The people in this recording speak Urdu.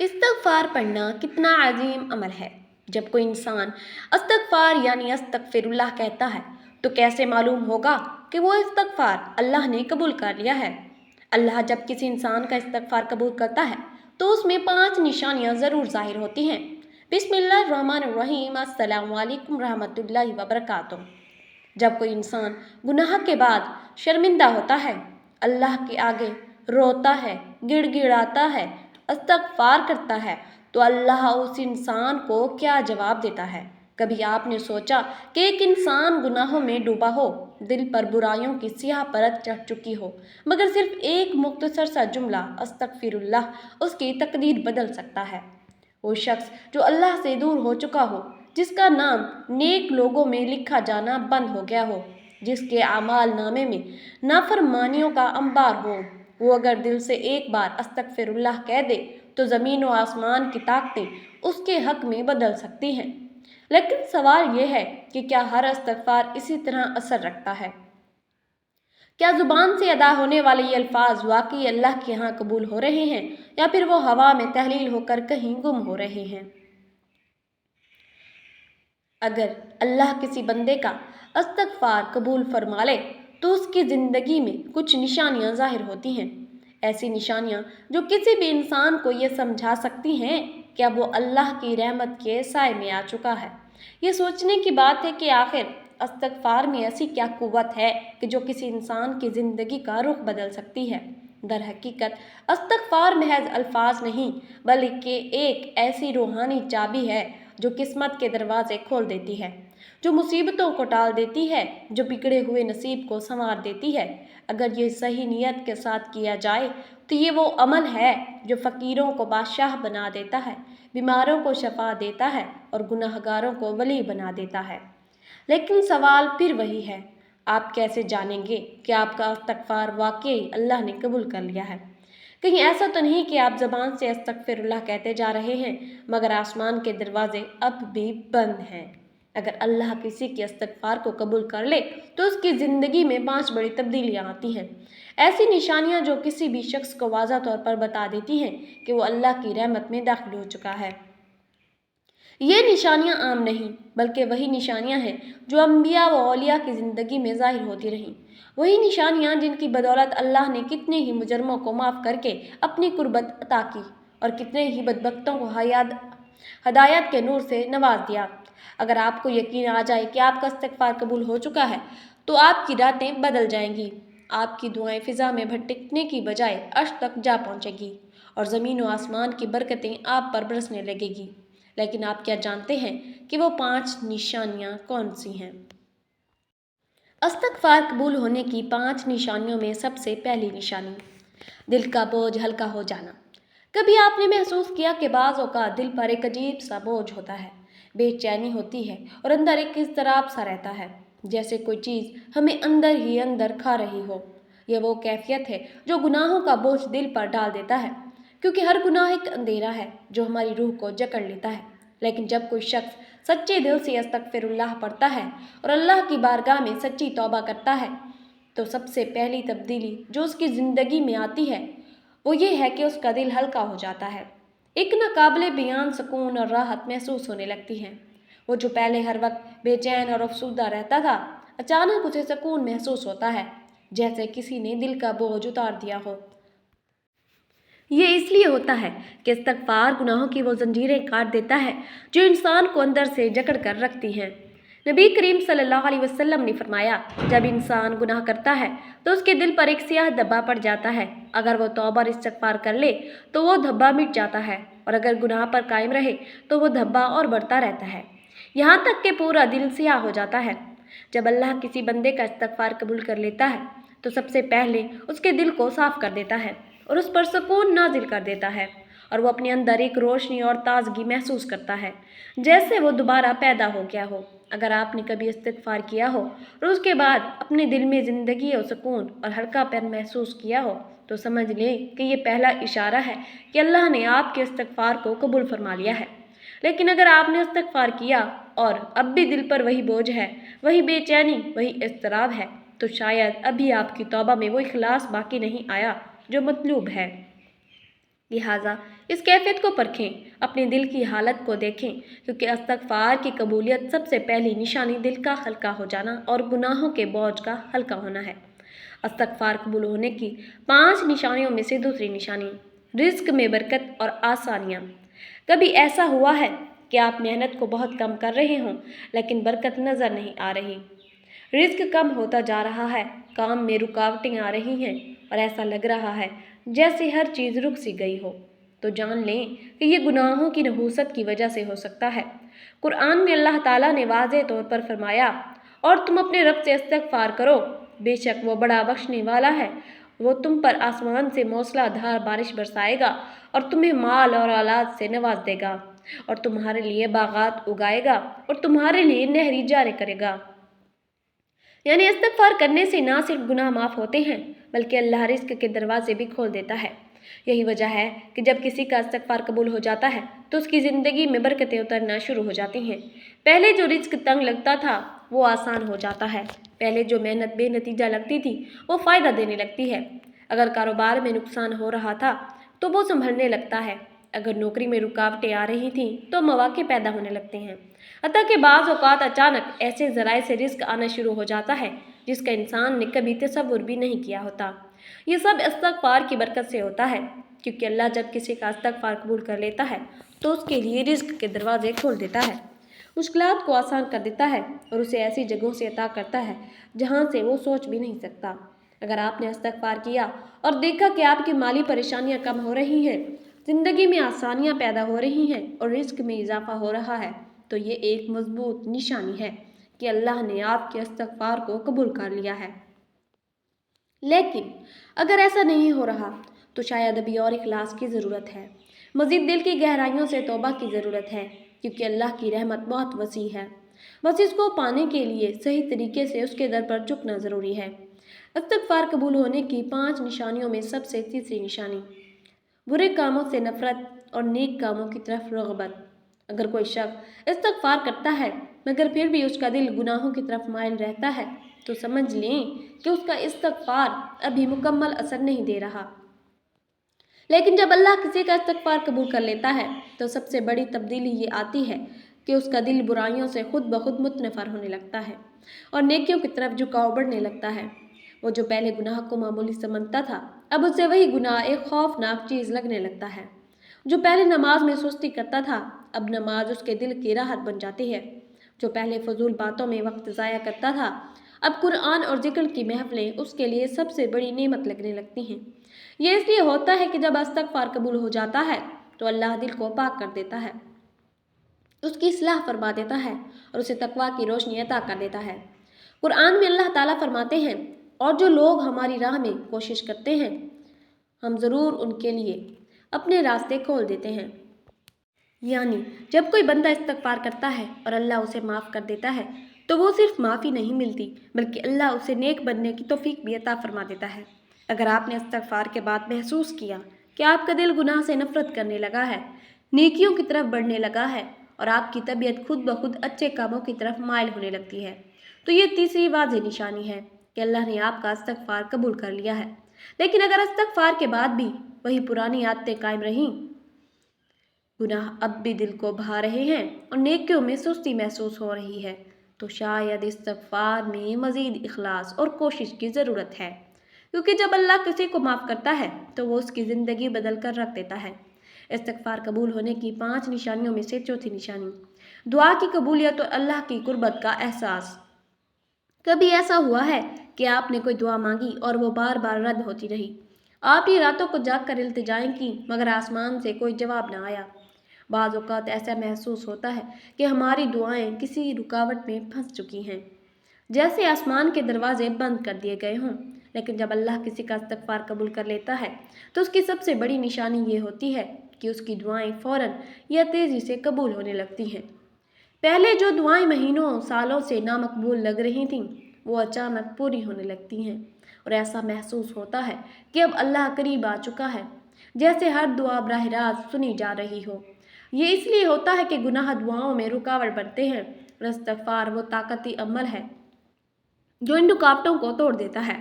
استغفار پڑھنا کتنا عظیم عمل ہے۔ جب کوئی انسان استغفار یعنی استغفر اللہ کہتا ہے تو کیسے معلوم ہوگا کہ وہ استغفار اللہ نے قبول کر لیا ہے؟ اللہ جب کسی انسان کا استغفار قبول کرتا ہے تو اس میں 5 نشانیاں ضرور ظاہر ہوتی ہیں۔ بسم اللہ الرحمن الرحیم، السلام علیکم رحمۃ اللہ وبرکاتہ۔ جب کوئی انسان گناہ کے بعد شرمندہ ہوتا ہے، اللہ کے آگے روتا ہے، گڑ گڑاتا ہے، استغفار کرتا ہے تو اللہ اس انسان کو کیا جواب دیتا ہے؟ کبھی آپ نے سوچا کہ ایک انسان گناہوں میں ڈوبا ہو، دل پر برائیوں کی سیاہ پرت چڑھ چکی ہو، مگر صرف ایک مختصر سا جملہ استغفر اللہ اس کی تقدیر بدل سکتا ہے؟ وہ شخص جو اللہ سے دور ہو چکا ہو، جس کا نام نیک لوگوں میں لکھا جانا بند ہو گیا ہو، جس کے اعمال نامے میں نافرمانیوں کا انبار ہو، وہ اگر دل سے ایک بار استغفر اللہ کہہ دے تو زمین و آسمان کی طاقتیں اس کے حق میں بدل سکتی ہیں۔ لیکن سوال یہ ہے کہ کیا ہر استغفار اسی طرح اثر رکھتا ہے؟ کیا زبان سے ادا ہونے والے یہ الفاظ واقعی اللہ کے ہاں قبول ہو رہے ہیں یا پھر وہ ہوا میں تحلیل ہو کر کہیں گم ہو رہے ہیں؟ اگر اللہ کسی بندے کا استغفار قبول فرما لے تو اس کی زندگی میں کچھ نشانیاں ظاہر ہوتی ہیں، ایسی نشانیاں جو کسی بھی انسان کو یہ سمجھا سکتی ہیں کہ اب وہ اللہ کی رحمت کے سائے میں آ چکا ہے۔ یہ سوچنے کی بات ہے کہ آخر استغفار میں ایسی کیا قوت ہے کہ جو کسی انسان کی زندگی کا رخ بدل سکتی ہے۔ در حقیقت استغفار محض الفاظ نہیں بلکہ ایک ایسی روحانی چابی ہے جو قسمت کے دروازے کھول دیتی ہے، جو مصیبتوں کو ٹال دیتی ہے، جو بگڑے ہوئے نصیب کو سنوار دیتی ہے۔ اگر یہ صحیح نیت کے ساتھ کیا جائے تو یہ وہ عمل ہے جو فقیروں کو بادشاہ بنا دیتا ہے، بیماروں کو شفا دیتا ہے اور گناہ گاروں کو ولی بنا دیتا ہے۔ لیکن سوال پھر وہی ہے، آپ کیسے جانیں گے کہ آپ کا استغفار واقعی اللہ نے قبول کر لیا ہے؟ کہیں ایسا تو نہیں کہ آپ زبان سے استغفر اللہ کہتے جا رہے ہیں مگر آسمان کے دروازے اب بھی بند ہیں؟ اگر اللہ کسی کے استغفار کو قبول کر لے تو اس کی زندگی میں 5 بڑی تبدیلیاں آتی ہیں، ایسی نشانیاں جو کسی بھی شخص کو واضح طور پر بتا دیتی ہیں کہ وہ اللہ کی رحمت میں داخل ہو چکا ہے۔ یہ نشانیاں عام نہیں بلکہ وہی نشانیاں ہیں جو انبیاء و اولیاء کی زندگی میں ظاہر ہوتی رہیں، وہی نشانیاں جن کی بدولت اللہ نے کتنے ہی مجرموں کو معاف کر کے اپنی قربت عطا کی اور کتنے ہی بدبختوں کو ہدایت کے نور سے نواز دیا۔ اگر آپ کو یقین آ جائے کہ آپ کا استغفار قبول ہو چکا ہے تو آپ کی راتیں بدل جائیں گی، آپ کی دعائیں فضا میں بھٹکنے کی بجائے عرش تک جا پہنچے گی اور زمین و آسمان کی برکتیں آپ پر برسنے لگے گی۔ لیکن آپ کیا جانتے ہیں کہ وہ 5 نشانیاں کون سی ہیں؟ استغفار قبول ہونے کی 5 نشانیوں میں سب سے پہلی نشانی، دل کا بوجھ ہلکا ہو جانا۔ کبھی آپ نے محسوس کیا کہ بعض اوقات دل پر ایک عجیب سا بوجھ ہوتا ہے، بے چینی ہوتی ہے اور اندر ایک اضطراب سا رہتا ہے، جیسے کوئی چیز ہمیں اندر ہی اندر کھا رہی ہو۔ یہ وہ کیفیت ہے جو گناہوں کا بوجھ دل پر ڈال دیتا ہے، کیونکہ ہر گناہ ایک اندھیرا ہے جو ہماری روح کو جکڑ لیتا ہے۔ لیکن جب کوئی شخص سچے دل سے استغفر اللہ پڑھتا ہے اور اللہ کی بارگاہ میں سچی توبہ کرتا ہے تو سب سے پہلی تبدیلی جو اس کی زندگی میں آتی ہے وہ یہ ہے کہ اس کا دل ہلکا ہو جاتا ہے، ایک ناقابل بیان سکون اور راحت محسوس ہونے لگتی ہے۔ وہ جو پہلے ہر وقت بے چین اور افسردہ رہتا تھا، اچانک اسے سکون محسوس ہوتا ہے، جیسے کسی نے دل کا بوجھ اتار دیا ہو۔ یہ اس لیے ہوتا ہے کہ استغفار گناہوں کی وہ زنجیریں کاٹ دیتا ہے جو انسان کو اندر سے جکڑ کر رکھتی ہیں۔ نبی کریم صلی اللہ علیہ وسلم نے فرمایا، جب انسان گناہ کرتا ہے تو اس کے دل پر ایک سیاہ دھبا پڑ جاتا ہے، اگر وہ توبہ اور استغفار کر لے تو وہ دھبا مٹ جاتا ہے اور اگر گناہ پر قائم رہے تو وہ دھبا اور بڑھتا رہتا ہے، یہاں تک کہ پورا دل سیاہ ہو جاتا ہے۔ جب اللہ کسی بندے کا استغفار قبول کر لیتا ہے تو سب سے پہلے اس کے دل کو صاف کر دیتا ہے اور اس پر سکون نازل کر دیتا ہے، اور وہ اپنے اندر ایک روشنی اور تازگی محسوس کرتا ہے، جیسے وہ دوبارہ پیدا ہو گیا ہو۔ اگر آپ نے کبھی استغفار کیا ہو اور اس کے بعد اپنے دل میں زندگی اور سکون اور ہلکا پن محسوس کیا ہو تو سمجھ لیں کہ یہ پہلا اشارہ ہے کہ اللہ نے آپ کے استغفار کو قبول فرما لیا ہے۔ لیکن اگر آپ نے استغفار کیا اور اب بھی دل پر وہی بوجھ ہے، وہی بے چینی، وہی اضطراب ہے تو شاید ابھی آپ کی توبہ میں وہ اخلاص باقی نہیں آیا جو مطلوب ہے۔ لہٰذا اس کیفیت کو پرکھیں، اپنے دل کی حالت کو دیکھیں، کیونکہ استغفار کی قبولیت سب سے پہلی نشانی دل کا ہلکا ہو جانا اور گناہوں کے بوجھ کا ہلکا ہونا ہے۔ استغفار قبول ہونے کی 5 نشانیوں میں سے دوسری نشانی، رزق میں برکت اور آسانیاں۔ کبھی ایسا ہوا ہے کہ آپ محنت کو بہت کم کر رہے ہوں لیکن برکت نظر نہیں آ رہی، رزق کم ہوتا جا رہا ہے، کام میں رکاوٹیں آ رہی ہیں اور ایسا لگ رہا ہے جیسے ہر چیز رک سی گئی ہو، تو جان لیں کہ یہ گناہوں کی نحوست کی وجہ سے ہو سکتا ہے۔ قرآن میں اللہ تعالیٰ نے واضح طور پر فرمایا، اور تم اپنے رب سے استغفار کرو، بے شک وہ بڑا بخشنے والا ہے، وہ تم پر آسمان سے موسلا دھار بارش برسائے گا اور تمہیں مال اور اولاد سے نواز دے گا، اور تمہارے لیے باغات اگائے گا اور تمہارے لیے نہری جاری کرے گا۔ یعنی استغفار کرنے سے نہ صرف گناہ معاف ہوتے ہیں بلکہ اللہ رزق کے دروازے بھی کھول دیتا ہے۔ یہی وجہ ہے کہ جب کسی کا استغفار قبول ہو جاتا ہے تو اس کی زندگی میں برکتیں اترنا شروع ہو جاتی ہیں۔ پہلے جو رزق تنگ لگتا تھا وہ آسان ہو جاتا ہے، پہلے جو محنت بے نتیجہ لگتی تھی وہ فائدہ دینے لگتی ہے، اگر کاروبار میں نقصان ہو رہا تھا تو وہ سنبھلنے لگتا ہے، اگر نوکری میں رکاوٹیں آ رہی تھیں تو مواقع پیدا ہونے لگتے ہیں، حتیٰ کہ بعض اوقات اچانک ایسے ذرائع سے رزق آنا شروع ہو جاتا ہے جس کا انسان نے کبھی تصور بھی نہیں کیا ہوتا۔ یہ سب استغفار کی برکت سے ہوتا ہے، کیونکہ اللہ جب کسی کا استغفار قبول کر لیتا ہے تو اس کے لیے رزق کے دروازے کھول دیتا ہے، مشکلات کو آسان کر دیتا ہے اور اسے ایسی جگہوں سے عطا کرتا ہے جہاں سے وہ سوچ بھی نہیں سکتا۔ اگر آپ نے استغفار کیا اور دیکھا کہ آپ کی مالی پریشانیاں کم ہو رہی ہیں، زندگی میں آسانیاں پیدا ہو رہی ہیں اور رزق میں اضافہ ہو رہا ہے، تو یہ ایک مضبوط نشانی ہے کہ اللہ نے آپ کے استغفار کو قبول کر لیا ہے۔ لیکن اگر ایسا نہیں ہو رہا تو شاید ابھی اور اخلاص کی ضرورت ہے، مزید دل کی گہرائیوں سے توبہ کی ضرورت ہے، کیونکہ اللہ کی رحمت بہت وسیع ہے، بس اس کو پانے کے لیے صحیح طریقے سے اس کے در پر جھکنا ضروری ہے۔ استغفار قبول ہونے کی 5 نشانیوں میں سب سے تیسری نشانی، برے کاموں سے نفرت اور نیک کاموں کی طرف رغبت۔ اگر کوئی شخص استغفار کرتا ہے مگر پھر بھی اس کا دل گناہوں کی طرف مائل رہتا ہے تو سمجھ لیں کہ اس کا استغفار ابھی مکمل اثر نہیں دے رہا۔ لیکن جب اللہ کسی کا استغفار قبول کر لیتا ہے تو سب سے بڑی تبدیلی یہ آتی ہے کہ اس کا دل برائیوں سے خود بخود متنفر ہونے لگتا ہے اور نیکیوں کی طرف جھکاؤ بڑھنے لگتا ہے۔ وہ جو پہلے گناہ کو معمولی سمجھتا تھا اب اسے وہی گناہ ایک خوفناک چیز لگنے لگتا ہے۔ جو پہلے نماز میں سستی کرتا تھا اب نماز اس کے دل کی راحت بن جاتی ہے۔ جو پہلے فضول باتوں میں وقت ضائع کرتا تھا اب قرآن اور ذکر کی محفلیں اس کے لیے سب سے بڑی نعمت لگنے لگتی ہیں۔ یہ اس لیے ہوتا ہے کہ جب استغفار قبول ہو جاتا ہے تو اللہ دل کو پاک کر دیتا ہے، اس کی اصلاح فرما دیتا ہے اور اسے تقویٰ کی روشنی عطا کر دیتا ہے۔ قرآن میں اللہ تعالیٰ فرماتے ہیں، اور جو لوگ ہماری راہ میں کوشش کرتے ہیں ہم ضرور ان کے لیے اپنے راستے کھول دیتے ہیں۔ یعنی جب کوئی بندہ استغفار کرتا ہے اور اللہ اسے معاف کر دیتا ہے تو وہ صرف معافی نہیں ملتی بلکہ اللہ اسے نیک بننے کی توفیق بھی عطا فرما دیتا ہے۔ اگر آپ نے استغفار کے بعد محسوس کیا کہ آپ کا دل گناہ سے نفرت کرنے لگا ہے، نیکیوں کی طرف بڑھنے لگا ہے اور آپ کی طبیعت خود بخود اچھے کاموں کی طرف مائل ہونے لگتی ہے، تو یہ تیسری واضح نشانی ہے کہ اللہ نے آپ کا استغفار قبول کر لیا ہے۔ لیکن اگر استغفار کے بعد بھی وہی پرانی عادتیں قائم رہیں، گناہ اب بھی دل کو بھا رہے ہیں اور نیکیوں میں سستی محسوس ہو رہی ہے، تو شاید استغفار میں مزید اخلاص اور کوشش کی ضرورت ہے، کیونکہ جب اللہ کسی کو معاف کرتا ہے تو وہ اس کی زندگی بدل کر رکھ دیتا ہے۔ استغفار قبول ہونے کی 5 نشانیوں میں سے چوتھی نشانی، دعا کی قبولیت اور اللہ کی قربت کا احساس۔ کبھی ایسا ہوا ہے کہ آپ نے کوئی دعا مانگی اور وہ بار بار رد ہوتی رہی، آپ یہ راتوں کو جاگ کر التجائیں کی مگر آسمان سے کوئی جواب نہ آیا۔ بعض اوقات ایسا محسوس ہوتا ہے کہ ہماری دعائیں کسی رکاوٹ میں پھنس چکی ہیں، جیسے آسمان کے دروازے بند کر دیے گئے ہوں۔ لیکن جب اللہ کسی کا استغفار قبول کر لیتا ہے تو اس کی سب سے بڑی نشانی یہ ہوتی ہے کہ اس کی دعائیں فوراً یا تیزی سے قبول ہونے لگتی ہیں۔ پہلے جو دعائیں مہینوں سالوں سے نامقبول لگ رہی تھیں وہ اچانک پوری ہونے لگتی ہیں اور ایسا محسوس ہوتا ہے کہ اب اللہ قریب آ چکا ہے، جیسے ہر دعا براہ راست سنی جا رہی ہو۔ یہ اس لیے ہوتا ہے کہ گناہ دعاؤں میں رکاوٹ بنتے ہیں اور استغفار وہ طاقتی عمل ہے جو ان رکاوٹوں کو توڑ دیتا ہے۔